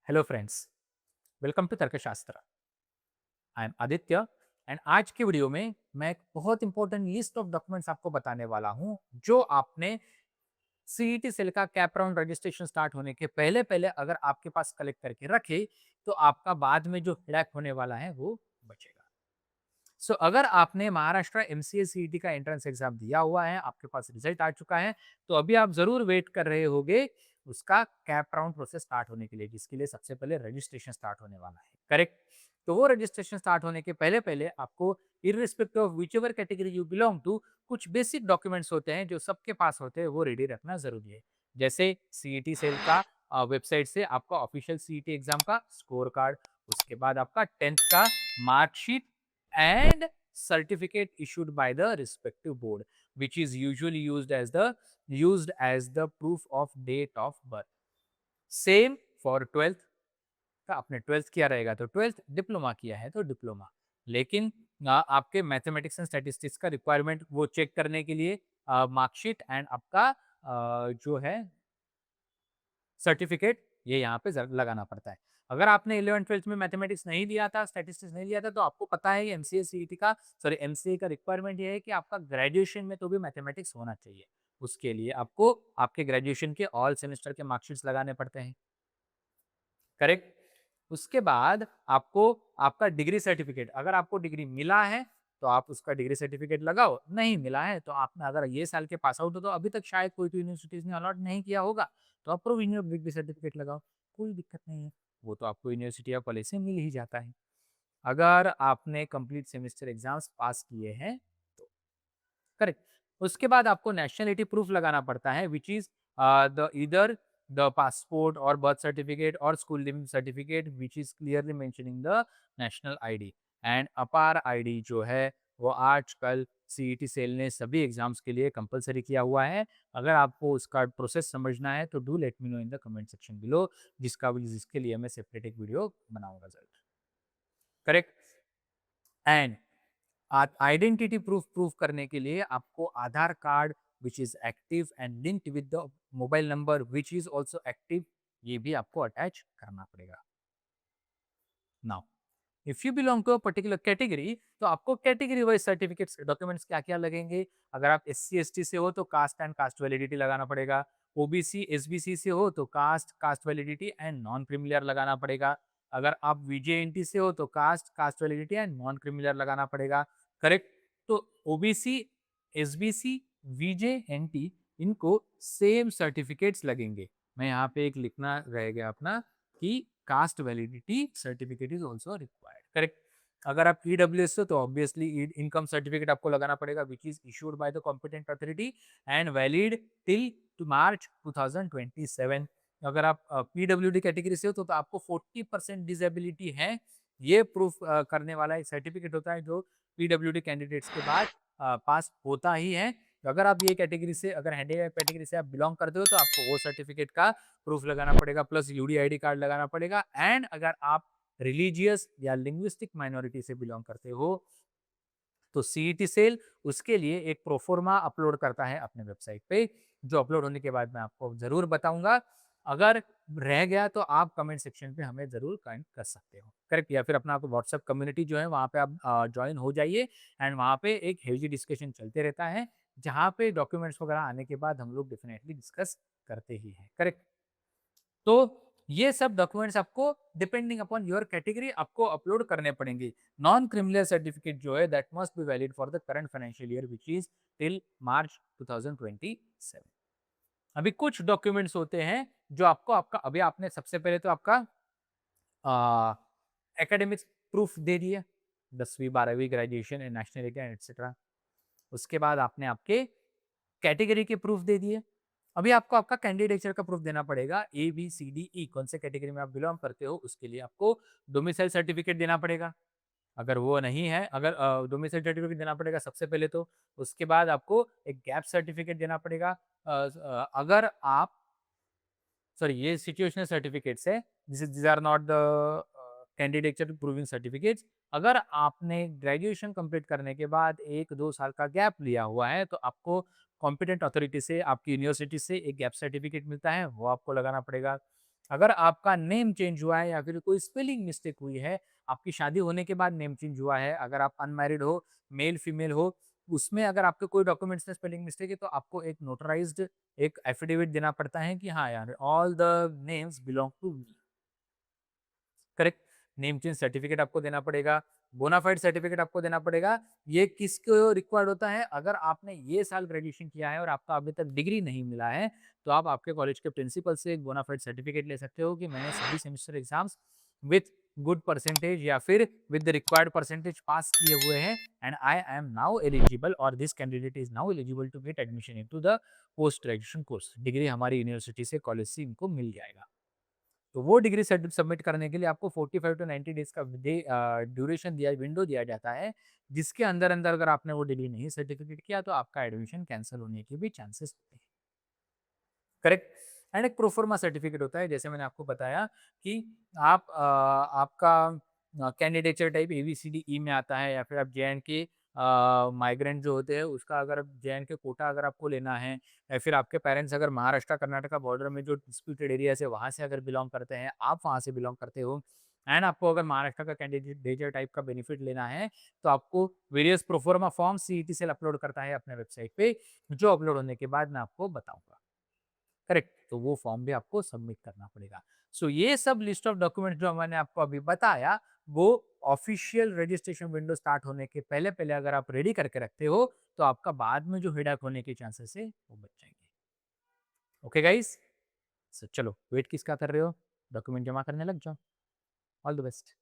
Hello friends, welcome to तर्कशास्त्र। I am Aditya and आज की वीडियो में मैं एक बहुत इंपॉर्टेंट लिस्ट ऑफ डॉक्यूमेंट्स आपको बताने वाला हूं जो आपने सीईटी सेल का कैप राउंड रजिस्ट्रेशन स्टार्ट होने के पहले पहले अगर आपके पास कलेक्ट करके रखे तो आपका बाद में जो हेडेक होने वाला है वो बचेगा। अगर आपने महाराष्ट्र एमसीए सीईटी का एंट्रेंस एग्जाम दिया हुआ है, आपके पास रिजल्ट आ चुका है, तो अभी आप जरूर वेट कर रहे होगे उसका कैप राउंड प्रोसेस स्टार्ट होने के लिए, जिसके लिए सबसे पहले रजिस्ट्रेशन स्टार्ट होने वाला है। करेक्ट। तो वो रजिस्ट्रेशन स्टार्ट होने के पहले पहले आपको irrespective of whichever category you belong to, कुछ बेसिक डॉक्यूमेंट्स होते हैं जो सबके पास होते हैं, वो रेडी रखना जरूरी है। जैसे सीईटी सेल का वेबसाइट से आपका ऑफिशियल सीईटी एग्जाम का स्कोर कार्ड, उसके बाद आपका 10th का marksheet and certificate issued by the respective board, which is usually used as the proof of date of birth. Same for 12th का, आपने 12th किया रहेगा तो 12th, डिप्लोमा किया है तो डिप्लोमा। लेकिन आपके मैथमेटिक्स एंड स्टैटिस्टिक्स का रिक्वायरमेंट वो चेक करने के लिए मार्कशीट एंड आपका जो है सर्टिफिकेट, ये यहाँ पे लगाना पड़ता है। अगर आपने 11th-12th में मैथमेटिक्स नहीं लिया था, स्टैटिस्टिक्स नहीं लिया था, तो आपको पता है एमसीए सीईटी का, सॉरी एमसीए का रिक्वायरमेंट ये है कि आपका ग्रेजुएशन में तो भी मैथमेटिक्स होना चाहिए। उसके लिए आपको आपके ग्रेजुएशन के ऑल सेमेस्टर के मार्कशीट्स लगाने पड़ते हैं। करेक्ट। उसके बाद आपको आपका डिग्री सर्टिफिकेट, अगर आपको डिग्री मिला है तो आप उसका डिग्री सर्टिफिकेट लगाओ, नहीं मिला है तो आपने अगर ये साल के पास आउट हो तो अभी तक शायद कोई तो यूनिवर्सिटीज ने अलॉट नहीं किया होगा, तो आप प्रोविजनल डिग्री सर्टिफिकेट लगाओ, कोई दिक्कत नहीं है। वो तो आपको यूनिवर्सिटी या कॉलेज से मिल ही जाता है। अगर आपने कंप्लीट सेमेस्टर एग्जाम्स पास किए हैं तो। करेक्ट। उसके बाद आपको नेशनलिटी प्रूफ लगाना पड़ता है, विच इज द इधर द पासपोर्ट और बर्थ सर्टिफिकेट और school leaving certificate which is clearly mentioning the national ID. And अपार आईडी जो है वो आजकल सीईटी सेल ने सभी एग्जाम्स के लिए कंपलसरी किया हुआ है। अगर आपको उसका प्रोसेस समझना है तो do let me know in the comment section below, जिसके लिए मैं सेपरेट एक वीडियो बनाऊंगा जरूर। Correct. And identity proof proof करने के लिए आपको Aadhaar card which is active and linked with the mobile number which is also active, ये भी आपको अटैच करना पड़ेगा। Now if you belong to a particular category, तो आपको कैटेगरी वाइज सर्टिफिकेट्स डॉक्यूमेंट्स क्या क्या लगेंगे। अगर आप एससी एसटी से हो तो कास्ट एंड कास्ट वैलिडिटी लगाना पड़ेगा। ओबीसी एसबीसी से हो तो caste caste validity and non creamy layer लगाना पड़ेगा। अगर आप वीजेएनटी से हो तो caste caste validity and non creamy layer लगाना पड़ेगा। करेक्ट। तो ओबीसी एसबीसी वीजेएनटी, इनको सेम सर्टिफिकेट्स लगेंगे। मैं यहाँ पे एक लिखना रहेगा अपना कि cast validity certificate is also required. Correct. अगर आप ईडब्ल्यूएस हो तो ऑब्वियसली इनकम सर्टिफिकेट आपको लगाना पड़ेगा which is issued by the competent authority and valid till two March 2027। अगर आप पीडब्ल्यूडी कैटेगरी से हो तो आपको 40% डिसेबिलिटी है, ये प्रूफ करने वाला एक सर्टिफिकेट होता है जो पीडब्ल्यूडी कैंडिडेट्स के बाद पास होता ही है। तो अगर आप ये कैटेगरी से, अगर हैंडीकैप कैटेगरी से आप बिलोंग करते हो तो आपको वो सर्टिफिकेट का प्रूफ लगाना पड़ेगा, प्लस यूडीआईडी कार्ड लगाना पड़ेगा। एंड अगर आप रिलीजियस या लिंग्विस्टिक माइनॉरिटी से बिलोंग करते हो तो सीईटी सेल उसके लिए एक प्रोफोर्मा अपलोड करता है अपने वेबसाइट पे, जो अपलोड होने के बाद मैं आपको जरूर बताऊंगा। अगर रह गया तो आप कमेंट सेक्शन पे हमें जरूर कमेंट कर सकते हो। करेक्ट। या फिर अपना व्हाट्सएप कम्युनिटी जो है वहाँ पे आप ज्वाइन हो जाइए एंड वहाँ पे एक हेल्दी डिस्कशन चलते रहता है, जहाँ पे डॉक्यूमेंट्स वगैरह आने के बाद हम लोग डेफिनेटली डिस्कस करते ही हैं। करेक्ट। तो ये सब डॉक्यूमेंट्स आपको डिपेंडिंग अपॉन योर कैटेगरी आपको अपलोड करने पड़ेंगे। नॉन क्रिमिनल सर्टिफिकेट जो है that must be valid for the current financial year which is till March 2027। अभी कुछ डॉक्यूमेंट्स होते हैं जो आपको, आपका अभी आपने सबसे पहले तो आपका एकेडमिक्स प्रूफ दे दिया, 10वीं 12वीं ग्रेजुएशन नेशनल एटसेट्रा। उसके बाद आपने आपके कैटेगरी के प्रूफ दे दिए। अभी आपको आपका कैंडिडेचर का प्रूफ देना पड़ेगा, A B C D E, कौन से कैटेगरी में आप बिलोंग करते हो उसके लिए आपको डोमिसाइल सर्टिफिकेट देना पड़ेगा। अगर वो नहीं है, अगर डोमिसाइल सर्टिफिकेट देना पड़ेगा सबसे पहले तो। उसके बाद आपको एक गैप सर्टिफिकेट देना पड़ेगा। अगर आप, सॉरी ये सिचुएशनल सर्टिफिकेट्स है, this are not the candidature proving certificates. अगर आपने ग्रेजुएशन कंप्लीट करने के बाद 1-2 साल का गैप लिया हुआ है तो आपको कॉम्पिटेंट अथॉरिटी से, आपकी यूनिवर्सिटी से एक गैप सर्टिफिकेट मिलता है, वो आपको लगाना पड़ेगा। अगर आपका नेम चेंज हुआ है या फिर कोई स्पेलिंग मिस्टेक हुई है, आपकी शादी होने के बाद नेम चेंज हुआ है, अगर आप अनमैरिड हो, मेल फीमेल हो, उसमें अगर आपके कोई डॉक्यूमेंट्स में स्पेलिंग मिस्टेक है तो आपको एक नोटराइज्ड एक एफिडेविट देना पड़ता है कि हाँ यार, all the names belong to me. Correct. Name change certificate आपको देना पड़ेगा, बोनाफाइड सर्टिफिकेट आपको देना पड़ेगा। ये किसको रिक्वायर्ड होता है? अगर आपने ये साल ग्रेजुएशन किया है और आपका अभी तक डिग्री नहीं मिला है, तो आप आपके कॉलेज के प्रिंसिपल से एक बोनाफाइड सर्टिफिकेट ले सकते हो कि मैंने सभी semester exams with good percentage या फिर with the required percentage pass किए हुए हैं and I am now eligible और this candidate is now eligible to get admission into the post graduation course. Degree हमारी यूनिवर्सिटी से, कॉलेज से इनको मिल जाएगा। तो वो डिग्री सबमिट करने के लिए आपको 45 टू 90 डेज का ड्यूरेशन दिया विंडो दिया जाता है, जिसके अंदर अंदर अगर आपने वो डिग्री नहीं सर्टिफिकेट किया तो आपका एडमिशन कैंसिल होने के भी चांसेस होते हैं। करेक्ट। एंड एक प्रोफोर्मा सर्टिफिकेट होता है, जैसे मैंने आपको बताया कि आपका कैंडिडेचर टाइप ABCDE में आता है या फिर आप JNK माइग्रेंट जो होते हैं उसका अगर JNK कोटा अगर आपको लेना है या फिर आपके पेरेंट्स अगर महाराष्ट्र कर्नाटका बॉर्डर में जो डिस्प्यूटेड एरिया है वहाँ से अगर बिलोंग करते हैं, आप वहाँ से बिलोंग करते हो एंड आपको अगर महाराष्ट्र का कैंडिडेचर टाइप का बेनिफिट लेना है तो आपको various proforma form CET cell upload करता है अपने वेबसाइट पे, जो अपलोड होने के बाद मैं आपको बताऊंगा। करेक्ट। तो वो फॉर्म भी आपको सबमिट करना पड़ेगा। सो ये सब लिस्ट ऑफ डॉक्यूमेंट्स जो मैंने आपको अभी बताया, वो ऑफिशियल रजिस्ट्रेशन विंडो स्टार्ट होने के पहले पहले अगर आप रेडी करके रखते हो तो आपका बाद में जो हेडएक होने के चांसेस है वो बच जाएंगे। ओके गाइस, सो चलो वेट किसका कर रहे हो, डॉक्यूमेंट जमा करने लग जाओ। All the best.